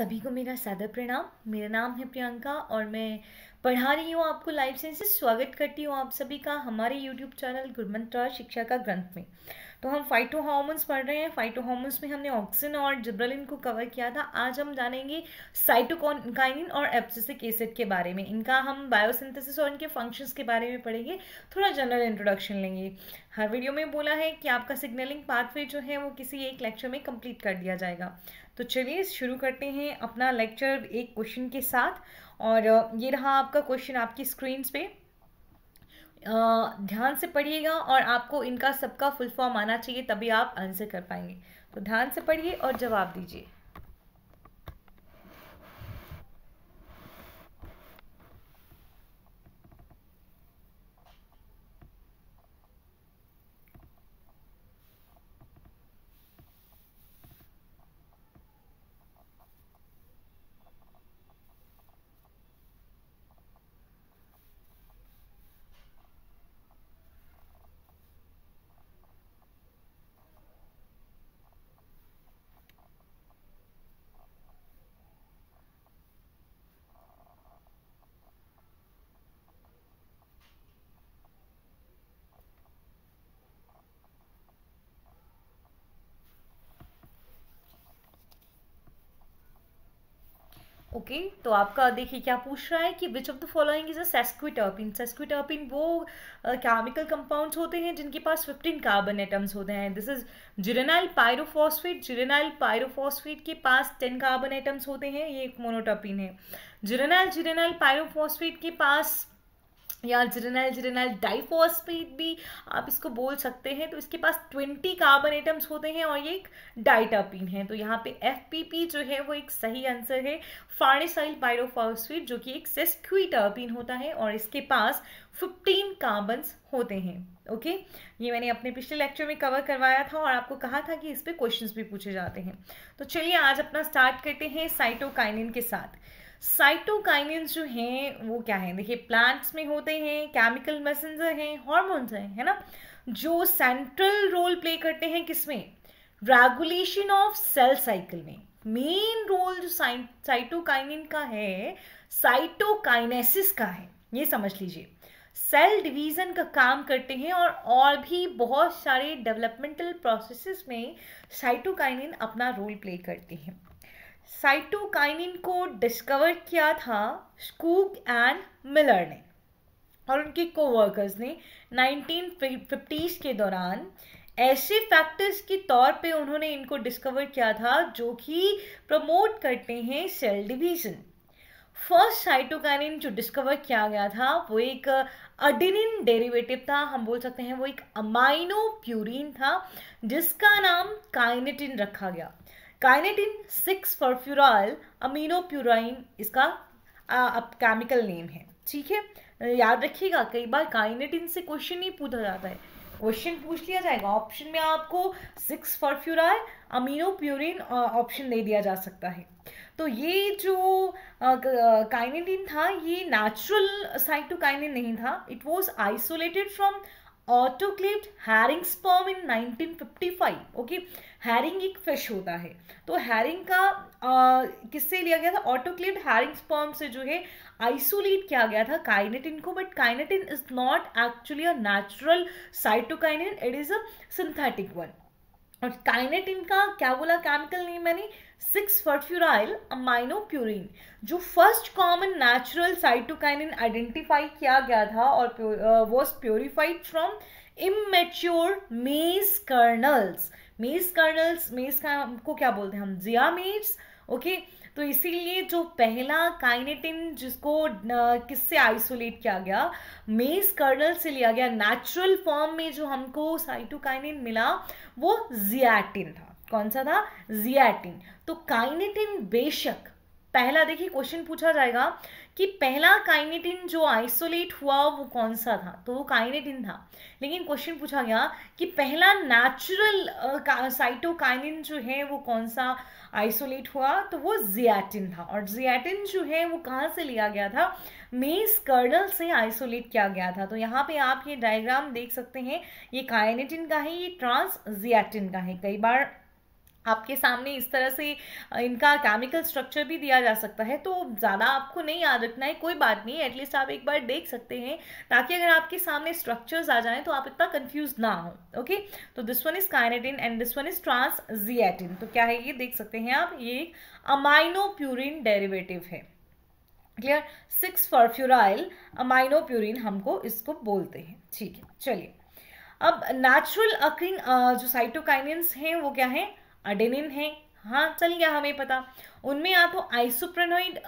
सभी को मेरा सादर प्रणाम। मेरा नाम है प्रियंका और मैं पढ़ा रही हूँ आपको लाइफ साइंसेस। स्वागत करती हूँ आप सभी का हमारे यूट्यूब चैनल गुरुमंत्र शिक्षा का ग्रंथ में। तो हम फाइटो हार्मोन्स पढ़ रहे हैं। फाइटो हार्मोन्स में हमने ऑक्सिन और जिब्रेलिन को कवर किया था। आज हम जानेंगे साइटोकाइनिन और एब्सिसिक एसिड के बारे में। इनका हम बायोसिंथेसिस और इनके फंक्शंस के बारे में पढ़ेंगे, थोड़ा जनरल इंट्रोडक्शन लेंगे। हर वीडियो में बोला है कि आपका सिग्नलिंग पाथवे जो है वो किसी एक लेक्चर में कंप्लीट कर दिया जाएगा। तो चलिए शुरू करते हैं अपना लेक्चर एक क्वेश्चन के साथ। और ये रहा आपका क्वेश्चन आपकी स्क्रीन पे। ध्यान से पढ़िएगा और आपको इनका सबका फुल फॉर्म आना चाहिए, तभी आप आंसर कर पाएंगे। तो ध्यान से पढ़िए और जवाब दीजिए। ओके तो आपका देखिए क्या पूछ रहा है कि which of the following is a sesquiterpene. Sesquiterpene वो केमिकल कंपाउंड्स होते हैं जिनके पास 15 कार्बन एटम्स होते हैं। This is geranyl pyrophosphate. Geranyl pyrophosphate के पास 10 कार्बन एटम्स होते हैं, ये एक मोनोटर्पिन है। जिरेनाइल पायरोफॉस्फेट के पास या जिरेनाइल डाइफॉस्फेट भी आप इसको बोल सकते हैं, तो इसके पास 20 कार्बन एटम्स होते हैं और ये एक डाइटर्पीन है। तो यहाँ पे FPP जो है वो एक सही आंसर है। फार्नेसाइल पायरोफॉस्फेट जो कि एक सेस्क्विटर्पीन होता है और इसके पास 15 कार्बन्स होते हैं। ओके, ये मैंने अपने पिछले लेक्चर में कवर करवाया था और आपको कहा था कि इस पे क्वेश्चंस भी पूछे जाते हैं। तो चलिए आज अपना स्टार्ट करते हैं साइटोकाइनिन के साथ। साइटोकाइनिन जो हैं वो क्या है, देखिए प्लांट्स में होते हैं, केमिकल मैसेंजर हैं, हार्मोन्स हैं, है ना, जो सेंट्रल रोल प्ले करते हैं किसमें, रेगुलेशन ऑफ सेल साइकिल में। मेन रोल जो साइटोकाइनिन का है साइटोकाइनेसिस का है, ये समझ लीजिए। सेल डिवीजन का काम करते हैं और भी बहुत सारे डेवलपमेंटल प्रोसेसेस में साइटोकाइनिन अपना रोल प्ले करते हैं। साइटोकाइनिन को डिस्कवर किया था स्कूग एंड मिलर ने और उनके कोवर्कर्स ने 1950s के दौरान। ऐसे फैक्टर्स के तौर पे उन्होंने इनको डिस्कवर किया था जो कि प्रमोट करते हैं सेल डिवीजन। फर्स्ट साइटोकाइनिन जो डिस्कवर किया गया था वो एक अडेनिन डेरिवेटिव था, हम बोल सकते हैं वो एक अमाइनो प्यूरिन था जिसका नाम काइनेटिन रखा गया। काइनेटिन 6-फॉस्फोराइल अमीनोप्यूराइन इसका अब केमिकल नेम है। ठीक है, याद रखिएगा कई बार काइनेटिन से क्वेश्चन नहीं पूछा जाता है, क्वेश्चन पूछ लिया जाएगा ऑप्शन में, आपको 6-फॉस्फोराइल अमीनोप्यूरिन ऑप्शन दे दिया जा सकता है। तो ये जो काइनेटिन था ये नेचुरल साइटोकाइनिन नहीं था, it was isolated from autoclaved herring sperm in 1955। Okay, herring एक फिश होता है, तो हैरिंग का किससे लिया गया था, ऑटोक्लेव्ड हैरिंग स्पर्म से जो है आइसोलेट किया गया था काइनेटिन को। But kinetin is not actually a natural cytokinin, it is a synthetic one. और काइनेटिन का क्या बोला केमिकल नेम मैंने, 6-फॉस्फोराइल अमाइनोप्यूरिन। जो first common natural cytokinin identify किया गया था और वाज प्योरिफाइड फ्रॉम इमेच्योर मेज कर्नल्स। मेज कर्नल्स, मेज का को क्या बोलते हैं हम, जियामेट्स। ओके, तो इसीलिए जो पहला काइनेटिन जिसको किससे आइसोलेट किया गया, मेज कर्नल से लिया गया, नेचुरल फॉर्म में जो हमको साइटोकाइनिन मिला वो जियाटिन था। कौन सा था, जियाटिन। तो काइनेटिन बेशक पहला, देखिए क्वेश्चन पूछा जाएगा कि पहला काइनेटिन जो आइसोलेट हुआ वो कौन सा था, तो वो काइनेटिन था। लेकिन क्वेश्चन पूछा गया कि पहला नेचुरल साइटोकाइनिन जो है वो कौन सा आइसोलेट हुआ, तो वो जियाटिन था। और जियाटिन जो है वो कहाँ से लिया गया था, मेज कर्नल से आइसोलेट किया गया था। तो यहाँ पे आप ये डायग्राम देख सकते हैं, ये काइनेटिन का है, ये ट्रांस जियाटिन का है। कई बार आपके सामने इस तरह से इनका केमिकल स्ट्रक्चर भी दिया जा सकता है, तो ज़्यादा आपको नहीं याद रखना है, कोई बात नहीं, एटलीस्ट आप एक बार देख सकते हैं, ताकि अगर आपके सामने स्ट्रक्चर्स आ जाएं तो आप इतना कंफ्यूज ना हो। ओके, तो this one is kinetin and this one is transzeatin. तो क्या है ये, देख सकते हैं आप, ये अमाइनोप्यूरिन डेरिवेटिव है। क्लियर, 6-फॉर्फ्यूराइल अमाइनोप्यूरिन हमको इसको बोलते हैं। ठीक है, चलिए अब नेचुरल अक्रिंग जो साइटोकाइनेंस हैं वो क्या है, अडेनिन है। हाँ, चल गया हमें पता। उनमें या तो आइसोप्रेनोइड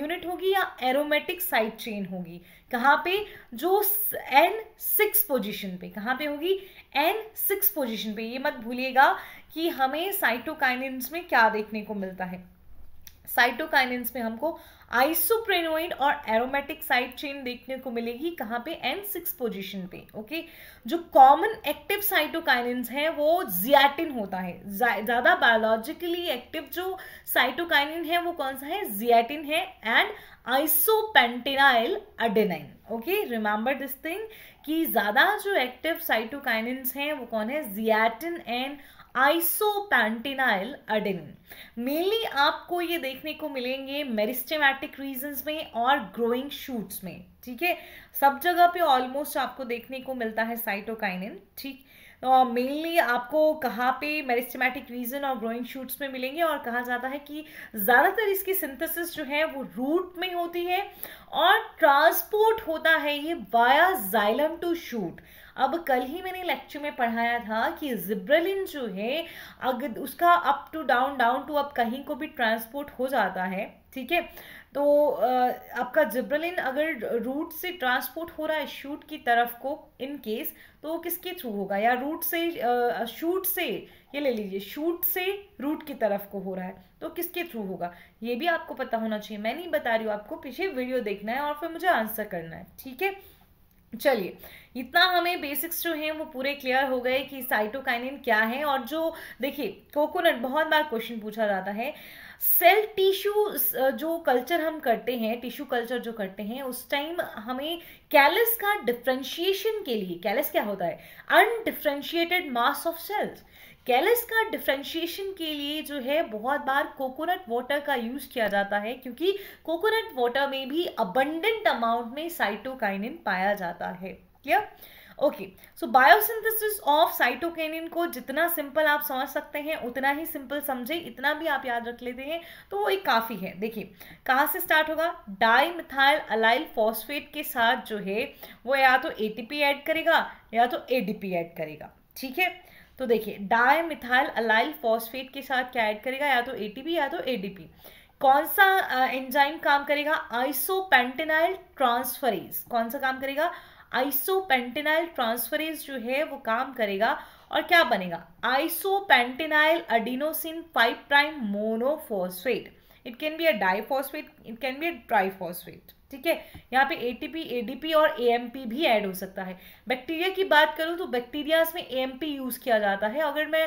यूनिट होगी या एरोमेटिक साइड चेन होगी। कहाँ पे, जो N6 पोजीशन पे, कहाँ पे होगी, N6 पोजीशन पे। ये मत भूलिएगा कि हमें साइटोकाइनेंस में क्या देखने को मिलता है। साइटोकाइनेंस में हमको आइसोप्रेनोइड और एरोमेटिक साइड चेन देखने को मिलेगी, कहाँ पे, N6 पोजीशन पे। ओके, जो कॉमन एक्टिव साइटोकाइनेंस है वो जियाटिन होता है। ज्यादा बायोलॉजिकली एक्टिव जो साइटोकाइनिन है वो कौन सा है, जियाटिन है, and isopentenyl adenine. Okay, remember this thing कि ज्यादा जो एक्टिव साइटोकाइनेंस हैं वो कौन है, zeatin and isopentenyl adenine. Mainly आपको ये देखने को मिलेंगे मेरिस्टेमेटिक रीजन्स में और ग्रोइंग शूट्स में। ठीक है, सब जगह पे ऑलमोस्ट आपको देखने को मिलता है साइटोकाइनिन। ठीक, मेनली आपको कहाँ पे मेरिस्टेमेटिक रीजन और ग्रोइंग शूट्स में मिलेंगे, और कहा जाता है कि ज़्यादातर इसकी सिंथेसिस जो है वो रूट में होती है और ट्रांसपोर्ट होता है ये वाया जाइलम टू शूट। अब कल ही मैंने लेक्चर में पढ़ाया था कि जिब्रेलिन जो है अगर उसका up to down, down to up कहीं को भी ट्रांसपोर्ट हो जाता है। ठीक है, तो आपका जिब्रेलिन अगर रूट से ट्रांसपोर्ट हो रहा है शूट की तरफ को इन केस, तो वो किसके थ्रू होगा, या रूट से शूट से, ये ले लीजिए, शूट से रूट की तरफ को हो रहा है तो किसके थ्रू होगा, ये भी आपको पता होना चाहिए। मैं नहीं बता रही हूँ आपको, पीछे वीडियो देखना है और फिर मुझे आंसर करना है। ठीक है, चलिए इतना हमें बेसिक्स जो हैं वो पूरे क्लियर हो गए कि साइटोकाइनिन क्या है। और जो देखिए कोकोनट, बहुत बार क्वेश्चन पूछा जाता है, सेल टिश्यू जो कल्चर हम करते हैं, टिश्यू कल्चर जो करते हैं, उस टाइम हमें कैलस का डिफ्रेंशिएशन के लिए, कैलस क्या होता है, undifferentiated mass of cells, callus का डिफ्रेंशिएशन के लिए जो है बहुत बार कोकोनट वाटर का यूज किया जाता है, क्योंकि कोकोनट वाटर में भी अबंडेंट अमाउंट में साइटोकाइनिन पाया जाता है। Clear, okay. So biosynthesis of cytokinin को जितना सिंपल आप समझ सकते हैं उतना ही सिंपल समझे, इतना भी आप याद रख लेते हैं तो वो एक काफी है। देखिए कहाँ से स्टार्ट होगा, डाइमिथाइल अलाइल फॉस्फेट के साथ जो है वो या तो एटीपी ऐड करेगा या तो एडीपी ऐड करेगा। ठीक है, तो देखिए डाइमिथाइल अलाइल फॉस्फेट के साथ क्या ऐड करेगा, या तो एटीपी या तो एडीपी। कौन सा एंजाइम काम करेगा, आइसोपेंटेनाइल ट्रांसफरेज। कौन सा काम करेगा, आइसोपेंटेनाइल ट्रांसफरेज जो है वो काम करेगा, और क्या बनेगा, isopentenyl adenosine 5' monophosphate. It can be a diphosphate, it can be a triphosphate. ठीक है, यहाँ पे एटीपी, एडीपी और एएमपी भी ऐड हो सकता है। बैक्टीरिया की बात करूँ तो बैक्टीरियाज में एएमपी यूज किया जाता है। अगर मैं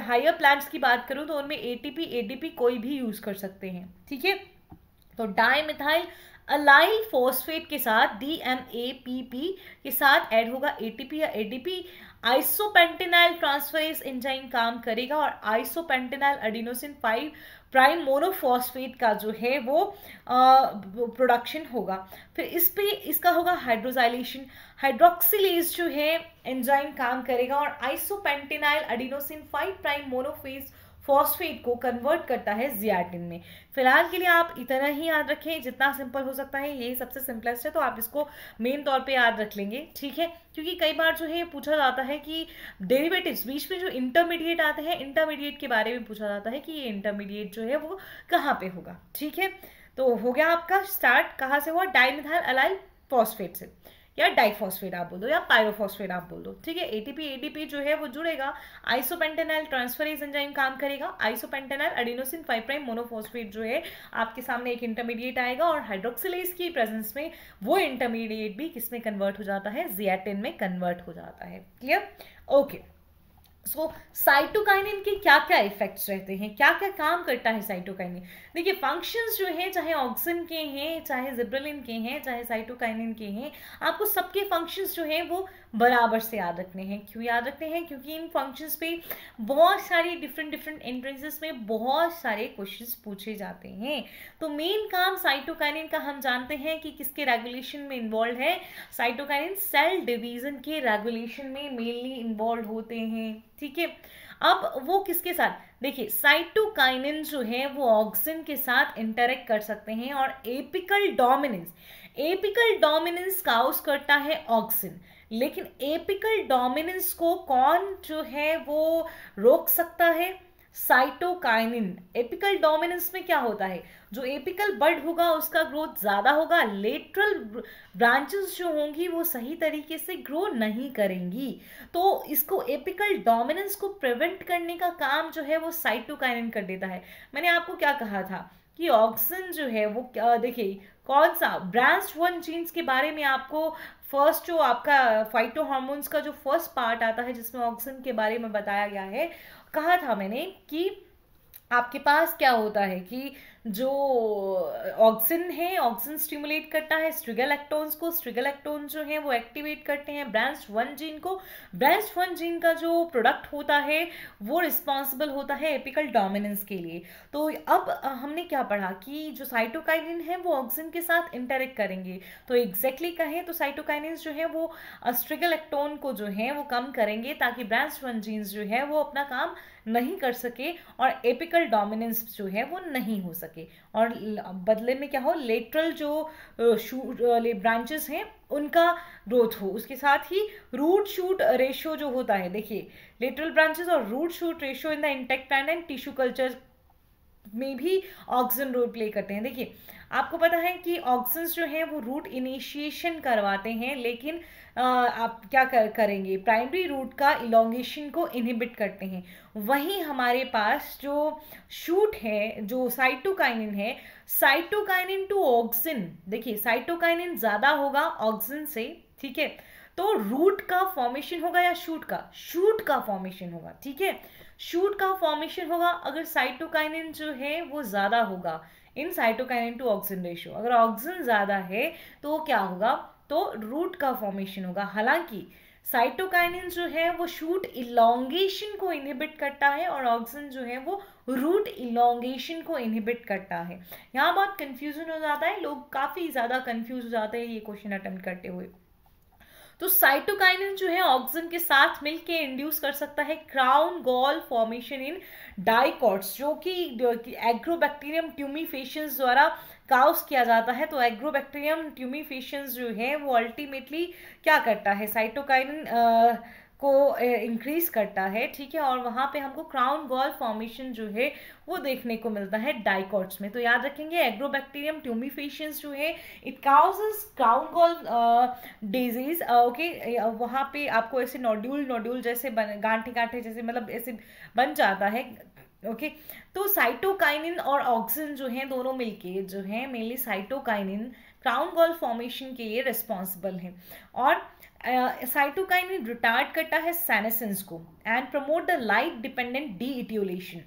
हायर प्लांट्स की बात करूँ तो उनमें एटीपी, एडीपी कोई भी यूज कर सकते हैं। ठीक है, तो डाइमिथाइल अलाइल फॉस्फेट के साथ DMAPP के साथ ऐड होगा एटीपी या एडीपी। आइसोपेंटेनाइल ट्रांसफरेज एंजाइम काम करेगा और आइसोपेंटेनाइल एडिनोसिन 5' मोनोफॉस्फेट का जो है वो प्रोडक्शन होगा। फिर इस पे इसका होगा हाइड्रोजाइलेशन, हाइड्रोक्सिलेज जो है एंजाइम काम करेगा और आइसोपेंटेनाइल एडिनोसिन 5' मोनोफेज फॉस्फेट को कन्वर्ट करता है जियाटिन में। फिलहाल के लिए आप इतना ही याद रखें, जितना सिंपल हो सकता है, यही सबसे सिंपलेस्ट है, तो आप इसको मेन तौर पे याद रख लेंगे। ठीक है, क्योंकि कई बार जो है पूछा जाता है कि डेरिवेटिव्स, बीच में जो इंटरमीडिएट आते हैं, इंटरमीडिएट के बारे में पूछा जाता है कि ये इंटरमीडिएट जो है वो कहाँ पे होगा। ठीक है, तो हो गया आपका स्टार्ट, कहाँ से हुआ, डाइमिथाइल अलाइल फॉस्फेट से, या डाइफॉस्फेट आप बोल दो या पायरोफॉस्फेट आप बोल दो। ठीक है, एटीपी एडीपी जो है वो जुड़ेगा, आइसोपेंटेनाइल ट्रांसफरेज एंजाइम काम करेगा, आइसोपेंटेनाइल एडिनोसिन 5' मोनोफॉस्फेट जो है आपके सामने एक इंटरमीडिएट आएगा, और हाइड्रोक्सिलेज की प्रेजेंस में वो इंटरमीडिएट भी किसमें कन्वर्ट हो जाता है, जियाटिन में कन्वर्ट हो जाता है। Clear, okay. सो साइटोकाइनिन के क्या क्या इफेक्ट्स रहते हैं, क्या क्या काम करता है साइटोकाइनिन। देखिए फंक्शंस जो हैं, चाहे ऑक्सिन के हैं, चाहे जिब्रेलिन के हैं, चाहे साइटोकाइनिन के हैं, आपको सबके फंक्शंस जो हैं वो बराबर से याद रखने हैं। क्यों याद रखने हैं? क्योंकि इन फंक्शंस पे बहुत सारी डिफरेंट डिफरेंट एंट्रेंसेस में बहुत सारे क्वेश्चंस पूछे जाते हैं। तो मेन काम साइटोकाइनिन का हम जानते हैं कि किसके रेगुलेशन में इन्वॉल्व है। साइटोकाइनिन सेल डिवीजन के रेगुलेशन में मेनली इन्वॉल्व होते हैं। ठीक है, अब वो किसके साथ, देखिए साइटोकाइनिन जो है वो ऑक्सिन के साथ इंटरेक्ट कर सकते हैं और एपिकल डोमिनेंस काउज करता है ऑक्सिन। लेकिन एपिकल डोमिनेंस को कौन जो है वो रोक सकता है? साइटोकाइनिन। एपिकल डोमिनेंस में क्या होता है, जो एपिकल बड होगा उसका ग्रोथ ज्यादा होगा, लेटरल ब्रांचेस जो होंगी वो सही तरीके से ग्रो नहीं करेंगी। तो इसको एपिकल डोमिनेंस को प्रिवेंट करने का काम जो है वो साइटोकाइनिन कर देता है। मैंने आपको क्या कहा था कि ऑक्सिन जो है वो देखिए कौन सा ब्रांच 1 जीन्स के बारे में आपको फर्स्ट जो आपका फाइटो हार्मोन्स का जो फर्स्ट पार्ट आता है जिसमें ऑक्सिन के बारे में बताया गया है, कहा था मैंने कि आपके पास क्या होता है कि जो ऑक्सिन है, ऑक्सिन स्टिमुलेट करता है स्ट्रिगल एक्टोन्स को, स्ट्रिगल एक्टोन जो है वो एक्टिवेट करते हैं ब्रांच 1 जीन को। ब्रांच 1 जीन का जो प्रोडक्ट होता है वो रिस्पॉन्सिबल होता है एपिकल डोमिनेंस के लिए। तो अब हमने क्या पढ़ा कि जो साइटोकाइनिन है वो ऑक्सिन के साथ इंटरेक्ट करेंगे। तो एग्जैक्टली कहें तो साइटोकाइनिन जो है वो स्ट्रिगल एक्टोन को जो है वो कम करेंगे ताकि ब्रांच 1 जीन्स जो है वो अपना काम नहीं कर सके और एपिकल डोमिनेंस जो है वो नहीं हो सके, और बदले में क्या हो, लेटरल जो ब्रांचेस हैं उनका ग्रोथ हो। उसके साथ ही रूट शूट रेशियो जो होता है, देखिए लेटरल ब्रांचेस और root shoot ratio in the intact plant and tissue culture में भी ऑक्सिन रोल प्ले करते हैं। देखिए आपको पता है कि ऑक्सिन जो है वो रूट इनिशिएशन करवाते हैं, लेकिन आप क्या करेंगे, प्राइमरी रूट का इलोंगेशन को इनहिबिट करते हैं। वहीं हमारे पास जो शूट है, जो साइटोकाइनिन है, साइटोकाइनिन टू ऑक्सिन, देखिए साइटोकाइनिन ज्यादा होगा ऑक्सिन से, ठीक है, तो रूट का फॉर्मेशन होगा या शूट का फॉर्मेशन होगा। ठीक है, शूट का फॉर्मेशन होगा अगर साइटोकाइनिन जो है वो ज्यादा होगा इन साइटोकाइनिन टू ऑक्सिन रेशियो। अगर ऑक्सिन ज्यादा है तो क्या होगा, तो रूट का फॉर्मेशन होगा। हालांकि साइटोकाइनिन जो है वो शूट इलोंगेशन को इनहिबिट करता है और ऑक्सिन जो है वो रूट इलोंगेशन को इनहिबिट करता है। यहाँ बहुत कंफ्यूजन हो जाता है, लोग काफी ज्यादा कंफ्यूज हो जाते हैं ये क्वेश्चन अटेम्प्ट करते हुए। तो साइटोकाइनिन जो है ऑक्सिन के साथ मिलके इंड्यूस कर सकता है crown gall formation in dicots, जो कि एग्रोबैक्टीरियम ट्यूमिफेशियंस द्वारा काउस किया जाता है। तो एग्रोबैक्टीरियम ट्यूमिफेशियंस जो है वो अल्टीमेटली क्या करता है, साइटोकाइनिन को इंक्रीज करता है। ठीक है, और वहां पे हमको क्राउन गॉल फॉर्मेशन जो है वो देखने को मिलता है डाइकॉट्स में। तो याद रखेंगे एग्रोबैक्टीरियम ट्यूमिफेशियंस जो है it causes crown gall disease. Okay, वहां पे आपको ऐसे नोड्यूल जैसे गांठे गांठे जैसे मतलब ऐसे बन जाता है। ओके, तो साइटोकाइनिन और ऑक्सिन जो है दोनों मिलके जो है mainly cytokinin crown gall formation के लिए रिस्पॉन्सिबल है। और साइटोकाइनिन रिटार्ड करता है सेनेसेंस को and promote the light dependent deetiolation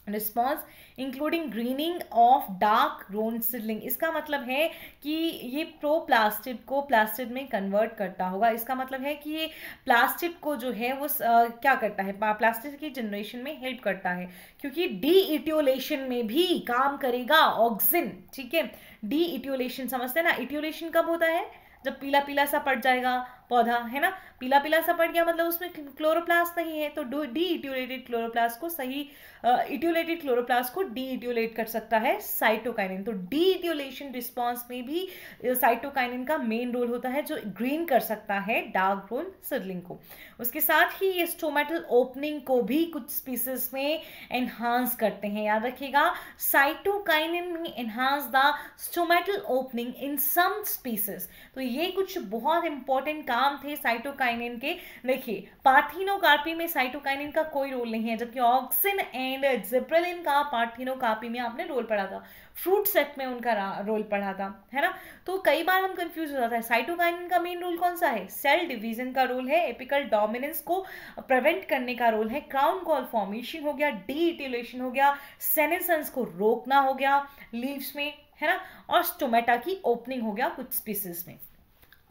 response including greening of dark grown seedling. इसका मतलब है कि ये प्रोप्लास्टिड को प्लास्टिड में कन्वर्ट करता होगा। इसका मतलब है कि ये प्लास्टिड को जो है वो क्या करता है, प्लास्टिड की जनरेशन में हेल्प करता है, क्योंकि डीइटियोलेशन में भी काम करेगा ऑक्सिन। ठीक है, डीइटियोलेशन समझते हैं ना, इटियोलेशन कब होता है, जब पीला पीला सा पड़ जाएगा पौधा, है ना, पीला पीला सा पड़ गया मतलब उसमें क्लोरोप्लास्ट नहीं है, तो डीइटियोलेटेड क्लोरोप्लास्ट को सही इटियोलेटेड क्लोरोप्लास्ट को डीइटियोलेट कर सकता है साइटोकाइनिन। तो डीइटियोलेशन रिस्पॉन्स में भी साइटोकाइनिन का मेन रोल होता है, जो ग्रीन कर सकता है डार्क ग्रोन सीडलिंग को। उसके साथ ही ये स्टोमेटल ओपनिंग को भी कुछ स्पीसीज में एनहांस करते हैं। याद रखिएगा, साइटोकाइनिन में enhance the stomatal opening in some species. तो ये कुछ बहुत इंपॉर्टेंट काम थे साइटोकाइनिन के। देखिए पार्थिनोकार्पी में साइटोकाइनिन का कोई रोल नहीं है, जबकि ऑक्सिन एंड जिब्रेलिन का पार्थिनोकार्पी में आपने रोल पढ़ा था, फ्रूट सेट में उनका रोल पढ़ा था, है ना। तो कई बार हम कंफ्यूज हो जाता है, साइटोकाइनिन का मेन रोल कौन सा है, सेल डिवीजन का रोल है, एपिकल डोमिनेंस को प्रिवेंट करने का रोल है, क्राउन गॉल फॉर्मेशन हो गया, डीइटियोलेशन हो गया, सेनेसेंस को रोकना हो गया लीव्स में, है ना, और स्टोमेटा की ओपनिंग हो गया कुछ स्पीसीज में।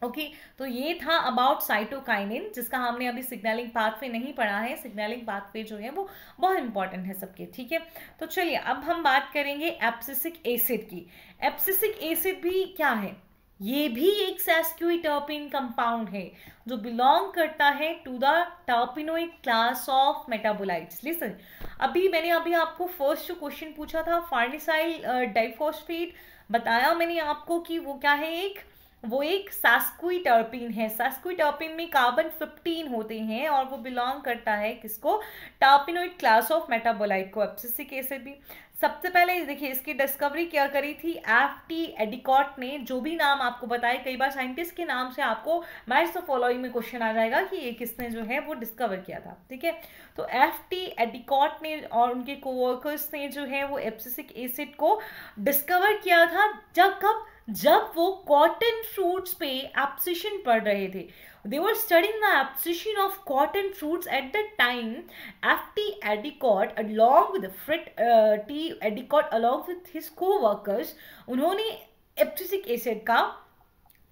ओके तो ये था अबाउट साइटोकाइनिन, जिसका हमने अभी सिग्नलिंग पाथवे नहीं पढ़ा है। सिग्नलिंग पाथवे जो है वो बहुत इंपॉर्टेंट है सबके, ठीक है। तो चलिए अब हम बात करेंगे एब्सिसिक एसिड की। एब्सिसिक एसिड भी क्या है? ये भी एक सेस्क्विटर्पिन कंपाउंड है जो बिलोंग करता है to the terpenoid class of metabolites. Listen, मैंने आपको फर्स्ट जो क्वेश्चन पूछा था फार्निसाइल डाइफॉस्फेट, बताया मैंने आपको कि वो क्या है, वो एक सेस्क्विटर्पिन है। सेस्क्विटर्पिन में कार्बन 15 होते हैं और वो बिलोंग करता है किसको? टर्पिनोइड क्लास ऑफ मेटाबोलाइट को। एब्सिसिक एसिड भी सबसे पहले देखिए इसकी डिस्कवरी क्या करी थी? एफ.टी. एडिकॉट ने। जो भी नाम आपको बताए, कई बार साइंटिस्ट के नाम से आपको मैच द फॉलोइंग में क्वेश्चन आ जाएगा कि ये किसने जो है वो डिस्कवर किया था, ठीक है। तो एफ.टी. एडिकॉट ने और उनके कोवर्कर्स ने जो है वो एब्सिसिक एसिड को डिस्कवर किया था। जब वो कॉटन फ्रूट्स पे एब्सिशन पढ़ रहे थे। They were studying the abscission of cotton fruits at the time. F.T. Endicott along with T. Endicott along with his co-workers, उन्होंने एब्सिसिक एसिड का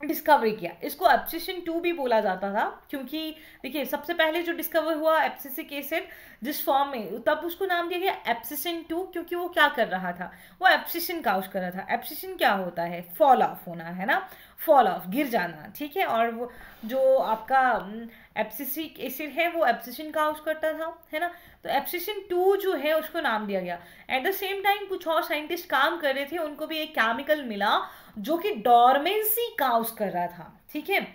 डिस्कवरी किया। इसको एब्सिशन 2 भी बोला जाता था, क्योंकि देखिए सबसे पहले जो डिस्कवर हुआ एब्सिसिक एसिड जिस फॉर्म में, तब उसको नाम दिया गया एब्सिशन 2, क्योंकि वो क्या कर रहा था? वो एब्सिशन काउज कर रहा था। एब्सिशन क्या होता है? फॉल ऑफ होना, है ना, फॉल ऑफ, गिर जाना, ठीक है। और वो जो आपका एब्सिसिक एसिड है वो एब्सिशन काउज करता था, है ना। तो एब्सिशन 2 जो है उसको नाम दिया गया। एट द सेम टाइम कुछ और साइंटिस्ट काम कर रहे थे, उनको भी एक केमिकल मिला जो कि डॉर्मेंसी काउज कर रहा था, ठीक है।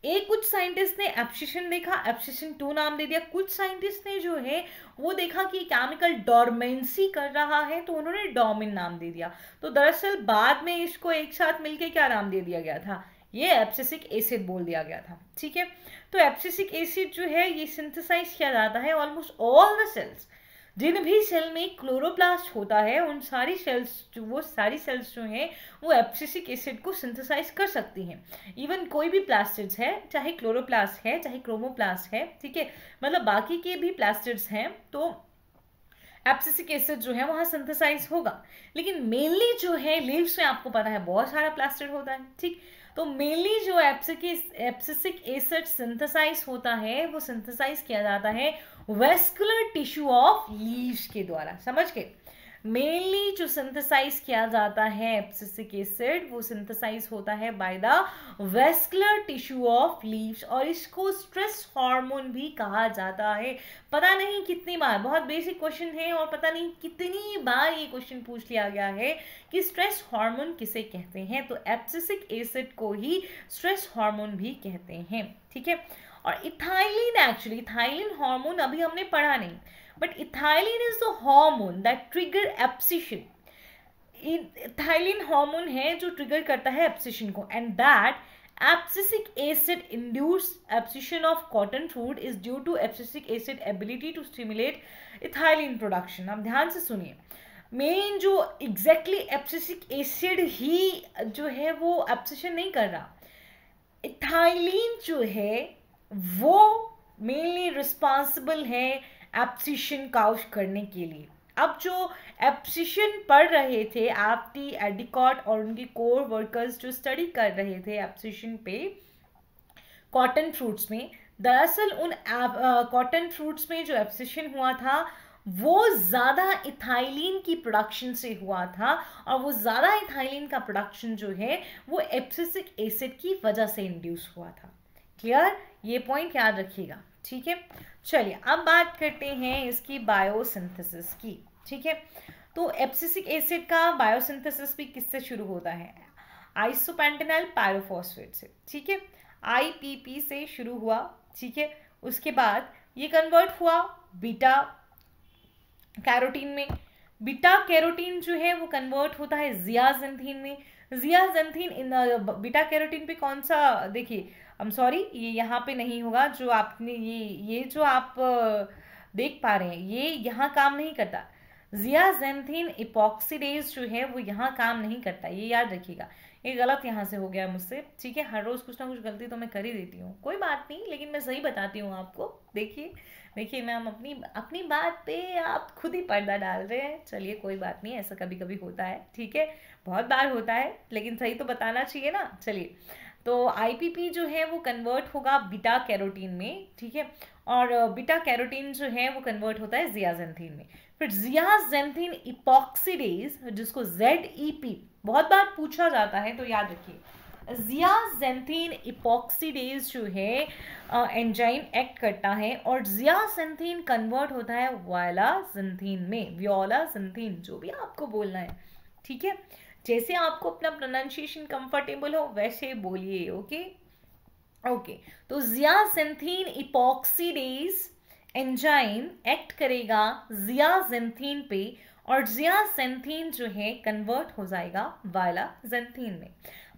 एक कुछ साइंटिस्ट ने एब्सिशन देखा, एब्सिशन 2 नाम दे दिया। कुछ साइंटिस्ट ने जो है वो देखा कि केमिकल डॉर्मेंसी कर रहा है, तो उन्होंने डोमिन नाम दे दिया। तो दरअसल बाद में इसको एक साथ मिलके क्या नाम दे दिया गया था? ये एब्सिसिक एसिड बोल दिया गया था, ठीक है। तो एब्सिसिक एसिड जो है ये सिंथेसाइज किया जाता है ऑलमोस्ट ऑल द सेल्स। जिन भी सेल में क्लोरोप्लास्ट होता है उन सारी सेल्स जो हैं वो एब्सिसिक एसिड को सिंथेसाइज कर सकती हैं। इवन कोई भी प्लास्टिड्स है, चाहे क्लोरोप्लास्ट है चाहे क्रोमोप्लास्ट है, ठीक है, मतलब बाकी के भी प्लास्टिड्स हैं, तो एब्सिसिक एसिड जो है वहाँ सिंथेसाइज होगा। लेकिन मेनली जो है लीव्स में आपको पता है बहुत सारा प्लास्टिड होता है, ठीक। तो मेनली जो एब्सिसिक एसिड सिंथेसाइज होता है वो सिंथेसाइज किया जाता है वेस्कुलर टिश्यू ऑफ लीव्स के द्वारा। समझ गए? मेनली जो सिंथेसाइज किया जाता है एब्सिसिक एसिड वो सिंथेसाइज होता है by the vascular tissue of leaves, और इसको स्ट्रेस हार्मोन भी कहा जाता है। पता नहीं कितनी बार, बहुत बेसिक क्वेश्चन है और पता नहीं कितनी बार ये क्वेश्चन पूछ लिया गया है कि स्ट्रेस हार्मोन किसे कहते हैं। तो एब्सिसिक एसिड को ही स्ट्रेस हार्मोन भी कहते हैं, ठीक है। और इथाइलिन, एक्चुअली इथाइलिन हार्मोन अभी हमने पढ़ा नहीं, but ethylene is the hormone that trigger abscission. Ethylene hormone है जो ट्रिगर करता है एब्सिशन को, and that abscisic acid induced abscission of cotton fruit is due to abscisic acid ability to stimulate ethylene production. अब ध्यान से सुनिए, main जो एग्जैक्टली एब्सिसिक एसिड ही जो है वो एब्सिशन नहीं कर रहा, इथाइलिन जो है वो मेनली रिस्पॉन्सिबल है एब्सिशन काउज करने के लिए। अब जो एब्सिशन पढ़ रहे थे एफ.टी. एडिकॉट और उनके कोर वर्कर्स जो स्टडी कर रहे थे एब्सिशन पे कॉटन फ्रूट्स में, दरअसल उन कॉटन फ्रूट्स में जो एब्सिशन हुआ था वो ज़्यादा इथाइलिन की प्रोडक्शन से हुआ था, और वो ज़्यादा इथाइलिन का प्रोडक्शन जो है वो एब्सिसिक एसिड की वजह से इंड्यूस हुआ था। क्लियर? ये पॉइंट याद रखिएगा, ठीक है। चलिए अब बात करते हैं इसकी बायोसिंथेसिस की, ठीक है। तो एब्सिसिक एसिड का बायोसिंथेसिस भी किससे शुरू होता है? आइसोपेंटेनल पायरोफॉस्फेट से, ठीक है। IPP से शुरू हुआ, ठीक है। उसके बाद ये कन्वर्ट हुआ बीटा कैरोटीन में। बीटा कैरोटीन जो है वो कन्वर्ट होता है जियाजेंथीन में। जियाजेंथीन इन बीटा कैरोटीन पे कौन सा, देखिए I'm सॉरी ये यहाँ पे नहीं होगा, जो आपने ये जो आप देख पा रहे हैं ये यहाँ काम नहीं करता। जियाजेंथीन इपॉक्सीडेज जो है वो यहाँ काम नहीं करता, ये याद रखिएगा। ये गलत यहाँ से हो गया मुझसे, ठीक है। हर रोज कुछ ना कुछ गलती तो मैं कर ही देती हूँ, कोई बात नहीं, लेकिन मैं सही बताती हूँ आपको। देखिए मैम, अपनी बात पे आप खुद ही पर्दा डाल रहे हैं। चलिए कोई बात नहीं, ऐसा कभी कभी होता है, ठीक है, बहुत बार होता है, लेकिन सही तो बताना चाहिए ना। चलिए तो आईपीपी जो है वो कन्वर्ट होगा बीटा कैरोटीन में, ठीक है, और बीटा कैरोटीन जो है वो कन्वर्ट होता है जियाजेंथीन में। फिर जियाजेंथीन इपॉक्सीडेज, जिसको ZEP बहुत बार पूछा जाता है, तो याद रखिए जियाजेंथीन इपॉक्सीडेज जो है एंजाइम एक्ट करता है और जियाजेंथीन कन्वर्ट होता है वायलाजेंथीन में, वियोलाजेंथीन, जो भी आपको बोलना है, ठीक है, जैसे आपको अपना प्रोनाउंसिएशन कंफर्टेबल हो वैसे बोलिए। ओके ओके, तो जियाजेंथीन इपॉक्सीडेज एंजाइम एक्ट करेगा जियाजेंथीन पे और जियाजेंथीन जो है कन्वर्ट हो जाएगा वायलाजेंथीन में।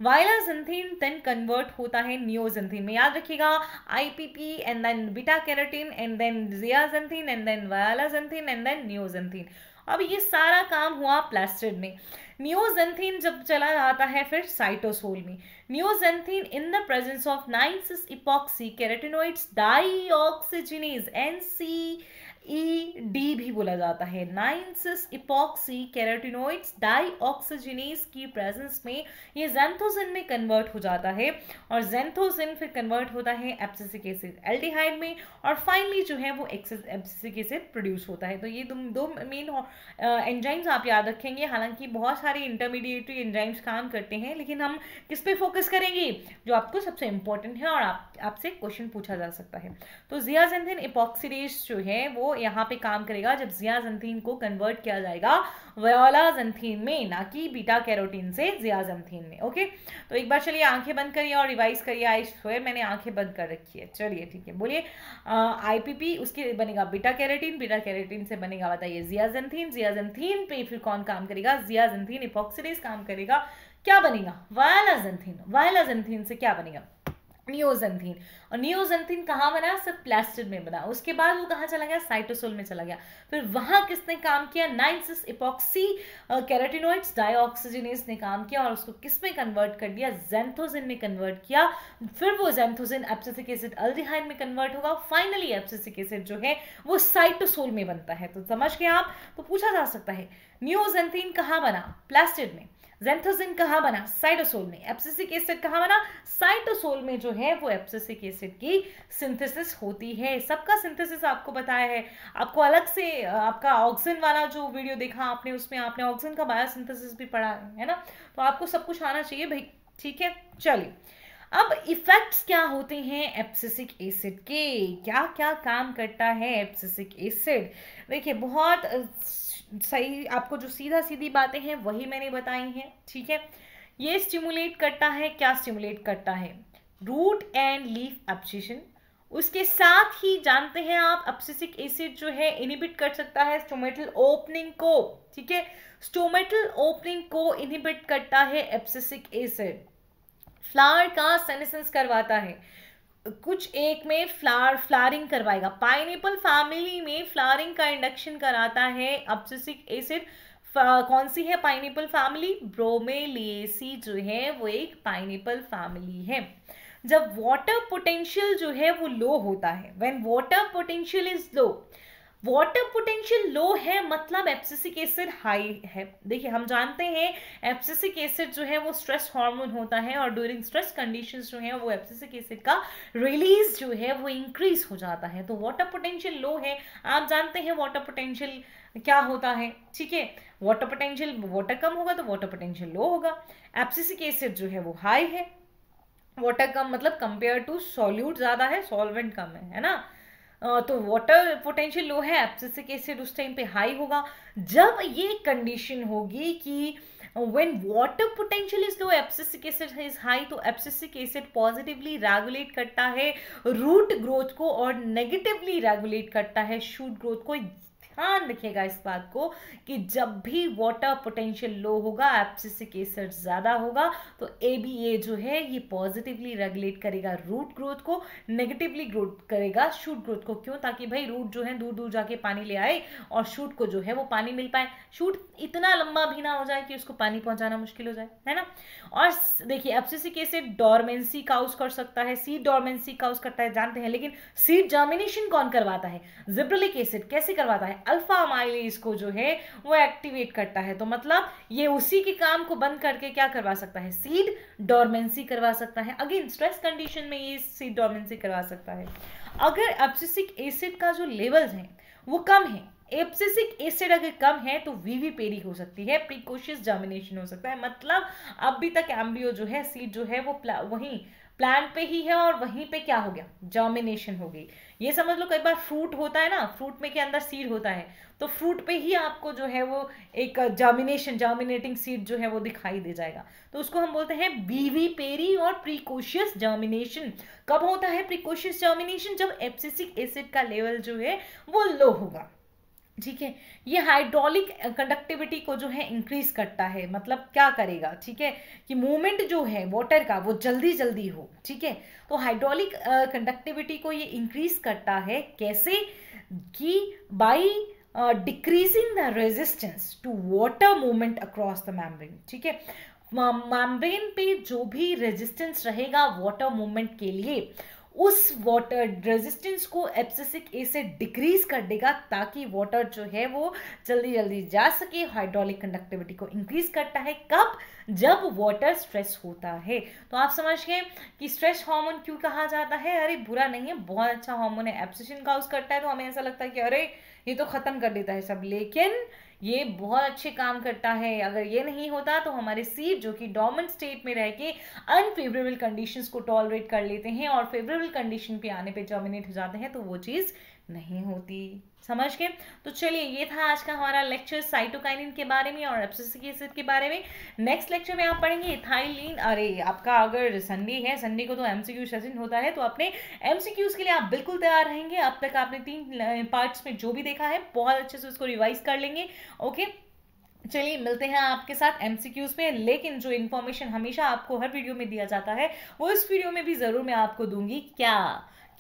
वायलाजेंथीन देन कन्वर्ट होता है नियोजेंथीन में। याद रखिएगा IPP and then beta carotene and then zeaxanthin and then violaxanthin and then neoxanthin. अब ये सारा काम हुआ प्लास्टिड में। नियोजेंथीन जब चला जाता है फिर साइटोसोल में। Neoxanthin in the presence of 9-cis epoxy carotenoids dioxygenase NCED भी बोला जाता है। 9-cis epoxy carotenoids dioxygenase की प्रेजेंस में ये ज़ैंथोसिन में कन्वर्ट हो जाता है और ज़ैंथोसिन फिर कन्वर्ट होता है एब्सिसिक एसिड एल्डिहाइड में और फाइनली जो है वो एब्सिसिक एसिड प्रोड्यूस होता है। तो ये दो मेन एंजाइम्स आप याद रखेंगे। हालांकि बहुत सारे इंटरमीडिएटरी एंजाइम्स काम करते हैं, लेकिन हम किस पे फोकस करेंगे जो आपको सबसे इंपॉर्टेंट है और आपसे क्वेश्चन पूछा जा सकता है। तो जियाजेंथीन इपॉक्सीडेज जो है वो यहाँ पे काम करेगा जब जियाजेंथीन को कन्वर्ट किया जाएगा वायलाजेंथीन में, ना कि बीटा कैरोटीन से जियाजेंथीन में। ओके, तो एक बार चलिए आंखें बंद करिए और रिवाइज करिए। आई स्वेयर मैंने आंखें बंद कर रखी है। चलिए ठीक है, बोलिए आईपीपी उसके बनेगा बीटा कैरोटीन, बीटा कैरोटीन से बनेगा बताइए जियाजेंथीन, जियाजेंथीन पे फिर कौन काम करेगा, जियाजेंथीन इपॉक्सीडेज काम करेगा, क्या बनेगा वायलाजेंथीन, वायलाजेंथीन से क्या बनेगा नियोजेंथीन। और नियोजेंथीन कहाँ बना, सिर्फ प्लास्टिड में बना। उसके बाद वो कहाँ चला गया, साइटोसोल में चला गया। फिर वहां किसने काम किया, 9-cis epoxy carotenoids dioxygenase ने काम किया और उसको किस में कन्वर्ट कर दिया, ज़ैंथोसिन में कन्वर्ट किया। फिर वो ज़ैंथोसिन एब्सिसिक एसिड एल्डिहाइड में कन्वर्ट होगा। फाइनली एब्सिसिक एसिड जो है वो साइटोसोल में बनता है। तो समझ गए आप। तो पूछा जा सकता है नियोजेंथीन कहाँ बना, प्लास्टिड में। ज़ैंथोसिन कहाँ बना, साइटोसोल में। एब्सिसिक एसिड कहाँ बना, साइटोसोल में जो है वो एब्सिसिक एसिड की सिंथेसिस होती है। सबका सिंथेसिस आपको बताया है। आपको अलग से आपका ऑक्सिन वाला जो वीडियो देखा आपने, उसमें आपने ऑक्सिन का बायोसिंथेसिस भी पढ़ा है ना। तो आपको सब कुछ आना चाहिए भाई, ठीक है। चलिए अब इफेक्ट्स क्या होते हैं एब्सिसिक एसिड के, क्या क्या काम करता है एब्सिसिक एसिड। देखिए बहुत सही, आपको जो सीधा सीधी बातें हैं वही मैंने बताई हैं, ठीक है। ये स्टिमुलेट करता है, क्या स्टिमुलेट करता है, रूट एंड लीफ एब्सिशन। उसके साथ ही जानते हैं आप एब्सिसिक एसिड जो है इनहिबिट कर सकता है स्टोमेटल ओपनिंग को, ठीक है। स्टोमेटल ओपनिंग को इनहिबिट करता है एब्सिसिक एसिड। फ्लावर का सेनेसेंस करवाता है, कुछ एक में फ्लावरिंग करवाएगा। पाइनएप्पल फैमिली में फ्लावरिंग का इंडक्शन कराता है एब्सिसिक एसिड। कौन सी है पाइनएप्पल फैमिली, ब्रोमेलिएसी जो है वो एक पाइनएप्पल फैमिली है। जब वाटर पोटेंशियल जो है वो लो होता है, when water potential is low, water potential low है मतलब एब्सिसिक एसिड हाई है। देखिए हम जानते हैं एब्सिसिक एसिड जो है वो स्ट्रेस हार्मोन होता है और ड्यूरिंग स्ट्रेस कंडीशंस जो है वो एब्सिसिक एसिड का रिलीज जो है वो इंक्रीज हो जाता है। तो वाटर पोटेंशियल लो है, आप जानते हैं वाटर पोटेंशियल क्या होता है, ठीक है। वाटर पोटेंशियल, वाटर कम होगा तो वाटर पोटेंशियल लो होगा। एब्सिसिक एसिड जो है वो हाई है, वाटर कम मतलब कंपेयर टू सॉल्यूट ज्यादा है, सॉल्वेंट कम है ना। तो वाटर पोटेंशियल लो है, एब्सिसिक एसिड उस टाइम पे हाई होगा। जब ये कंडीशन होगी कि when water potential is low abscisic acid is high, तो एब्सिसिक एसिड पॉजिटिवली रेगुलेट करता है रूट ग्रोथ को और नेगेटिवली रेगुलेट करता है शूट ग्रोथ को। ध्यान रखिएगा इस बात को कि जब भी वाटर पोटेंशियल लो होगा एब्सिसिक एसिड ज्यादा होगा तो ABA जो है ये पॉजिटिवली रेगुलेट करेगा रूट ग्रोथ को, नेगेटिवली ग्रोथ करेगा शूट ग्रोथ को। क्यों, ताकि भाई रूट जो है दूर दूर जाके पानी ले आए और शूट को जो है वो पानी मिल पाए। शूट इतना लंबा भी ना हो जाए कि उसको पानी पहुंचाना मुश्किल हो जाए, है ना। और देखिए एब्सिसिक एसिड डोरमेंसी काउज कर सकता है, सीड डोरमेंसी काउज करता है जानते हैं, लेकिन सीड जर्मिनेशन कौन करवाता है, जिब्रेलिक एसिड कैसे करवाता है, अल्फा अमाइलेज को जो है वो एक्टिवेट करता है। तो मतलब ये उसी के काम को बंद करके क्या करवा सकता है, सीड डोरमेंसी करवा सकता है। अगेन स्ट्रेस कंडीशन में ये सीड डोरमेंसी करवा सकता है। अगर एब्सिसिक एसिड का जो लेवल्स हैं वो कम है, एब्सिसिक एसिड अगर कम है तो विविपेरी हो सकती है, प्रीकोशियस जर्मिनेशन हो सकता है। मतलब अभी तक एम्ब्रियो जो है, सीड जो है वो वहीं प्लांट पे ही है और वहीं पे क्या हो गया, जर्मिनेशन हो गई। ये समझ लो कई बार फ्रूट होता है ना, फ्रूट में के अंदर सीड होता है, तो फ्रूट पे ही आपको जो है वो एक जर्मिनेटिंग सीड जो है वो दिखाई दे जाएगा। तो उसको हम बोलते हैं बीवीपेरी और प्रीकोशियस जर्मिनेशन। कब होता है प्रीकोशियस जर्मिनेशन, जब एब्सिसिक एसिड का लेवल जो है वो लो होगा। ठीक है, ये हाइड्रोलिक कंडक्टिविटी को जो है इंक्रीज करता है। मतलब क्या करेगा, ठीक है, कि मूवमेंट जो है वाटर का वो जल्दी जल्दी हो। ठीक है, तो हाइड्रोलिक कंडक्टिविटी को ये इंक्रीज करता है कैसे, कि by decreasing the resistance to water movement across the membrane. ठीक है, मेम्ब्रेन पे जो भी रेजिस्टेंस रहेगा वाटर मूवमेंट के लिए, उस वाटर रेजिस्टेंस को एब्सिसिक एसिड डिक्रीज कर देगा ताकि वाटर जो है वो जल्दी जल्दी जा सके। हाइड्रोलिक कंडक्टिविटी को इंक्रीज करता है कब, जब वाटर स्ट्रेस होता है। तो आप समझ गए कि स्ट्रेस हार्मोन क्यों कहा जाता है। अरे बुरा नहीं है, बहुत अच्छा हार्मोन है, एब्सिशन काउज करता है, तो हमें ऐसा लगता है कि अरे ये तो खत्म कर देता है सब, लेकिन ये बहुत अच्छे काम करता है। अगर ये नहीं होता तो हमारे सीड जो कि डोर्मेंट स्टेट में रह के अनफेवरेबल कंडीशंस को टॉलरेट कर लेते हैं और फेवरेबल कंडीशन पे आने पे जर्मिनेट हो जाते हैं, तो वो चीज़ नहीं होती। समझ गए। तो चलिए ये था आज का हमारा लेक्चर साइटोकाइनिन के बारे में और एब्सिसिक एसिड के बारे में। नेक्स्ट लेक्चर में आप पढ़ेंगे इथाइलिन। अरे आपका अगर संडे है, संडे को तो एमसीक्यू सेशन होता है, तो अपने एमसीक्यूज के लिए आप बिल्कुल तैयार रहेंगे। अब तक आपने 3 पार्ट्स में जो भी देखा है बहुत अच्छे से उसको रिवाइज कर लेंगे। ओके, चलिए मिलते हैं आपके साथ एमसीक्यूज में। लेकिन जो इन्फॉर्मेशन हमेशा आपको हर वीडियो में दिया जाता है वो इस वीडियो में भी जरूर मैं आपको दूंगी। क्या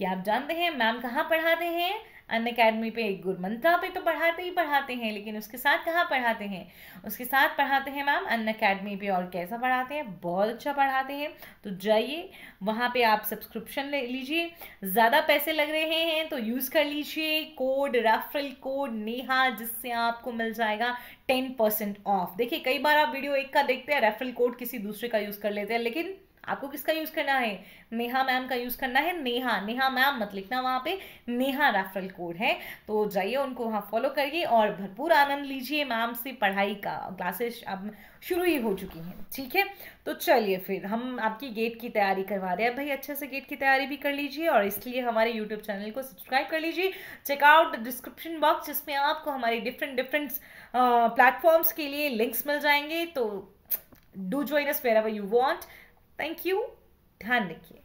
आप जानते हैं मैम कहाँ पढ़ाते हैं? अनअकैडमी पे, गुरमंत्रा पे तो पढ़ाते ही पढ़ाते हैं, लेकिन उसके साथ कहाँ पढ़ाते हैं? उसके साथ पढ़ाते हैं मैम अनअकैडमी पे। और कैसा पढ़ाते हैं? बहुत अच्छा पढ़ाते हैं। तो जाइए वहाँ पे आप सब्सक्रिप्शन ले लीजिए। ज़्यादा पैसे लग रहे हैं तो यूज़ कर लीजिए कोड, रेफरल कोड नेहा, जिससे आपको मिल जाएगा 10% ऑफ। देखिए कई बार आप वीडियो एक का देखते हैं, रेफरल कोड किसी दूसरे का यूज़ कर लेते हैं, लेकिन आपको किसका यूज करना है? नेहा मैम का यूज करना है। नेहा मैम मत लिखना वहां पे, नेहा रेफरल कोड है। तो जाइए उनको वहां फॉलो करिए और भरपूर आनंद लीजिए मैम से पढ़ाई का। क्लासेस अब शुरू ही हो चुकी हैं। ठीक है, तो चलिए फिर हम आपकी गेट की तैयारी करवा रहे हैं भाई। अच्छे से गेट की तैयारी भी कर लीजिए और इसलिए हमारे यूट्यूब चैनल को सब्सक्राइब कर लीजिए। Check out the description box, जिसमें आपको हमारे डिफरेंट प्लेटफॉर्म्स के लिए लिंक्स मिल जाएंगे। तो do join us wherever you want. Thank you, ध्यान रखिए।